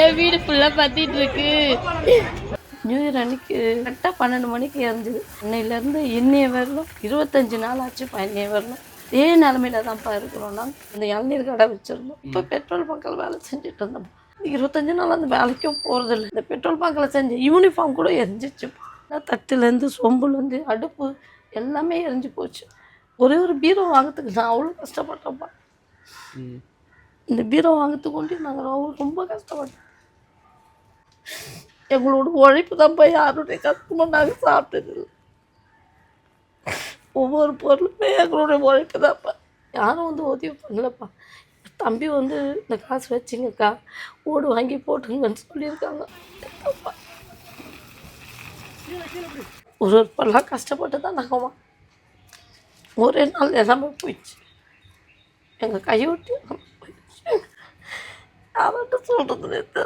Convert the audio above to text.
என் வீடு ஃபுல்லாக பற்றிட்டு இருக்கு. நியூ இயர் அன்னைக்கு கரெக்டாக 12 மணிக்கு எரிஞ்சுது. அன்னையிலேருந்து இன்னைய வரலும் 25 நாள் ஆச்சுப்பா. இன்னைய வரலும் இதே நிலமையில தான்ப்பா இருக்கிறோம். நாங்கள் அந்த இளநீர் கடை வச்சுருந்தோம். இப்போ பெட்ரோல் பங்கில் வேலை செஞ்சுட்டு இருந்தோம். 25 நாள் அந்த வேலைக்கும் போகிறதில்ல. இந்த பெட்ரோல் பங்கில் செஞ்ச யூனிஃபார்ம் கூட எரிஞ்சிச்சுப்பா. தட்டுலேருந்து சொம்புலேருந்து அடுப்பு எல்லாமே எரிஞ்சு போச்சு. ஒரே ஒரு பீரோ வாங்கிறதுக்கு நான் அவ்வளோ கஷ்டப்பட்டேன்ப்பா. இந்த பீரோ வாங்கிறதுக்கு கொண்டு நாங்கள் ரொம்ப கஷ்டப்பட்டோம். எங்களோட உழைப்பு தான்ப்பா. யாருடைய கஷ்டமும் நாங்கள் சாப்பிட்டது. ஒவ்வொரு பொருளுமே எங்களுடைய உழைப்பு தான்ப்பா. யாரும் உதவி பண்ணலப்பா. தம்பி இந்த காசு வச்சுங்கக்கா, ஓடு வாங்கி போட்டுங்கன்னு சொல்லியிருக்காங்க. ஒரு பொருளாக கஷ்டப்பட்டு தான் நாங்கள் ஒரே நாள் எல்லாமே போயிடுச்சு. எங்கள் கையை விட்டு போயிடுச்சு. யார்கிட்ட சொல்கிறது?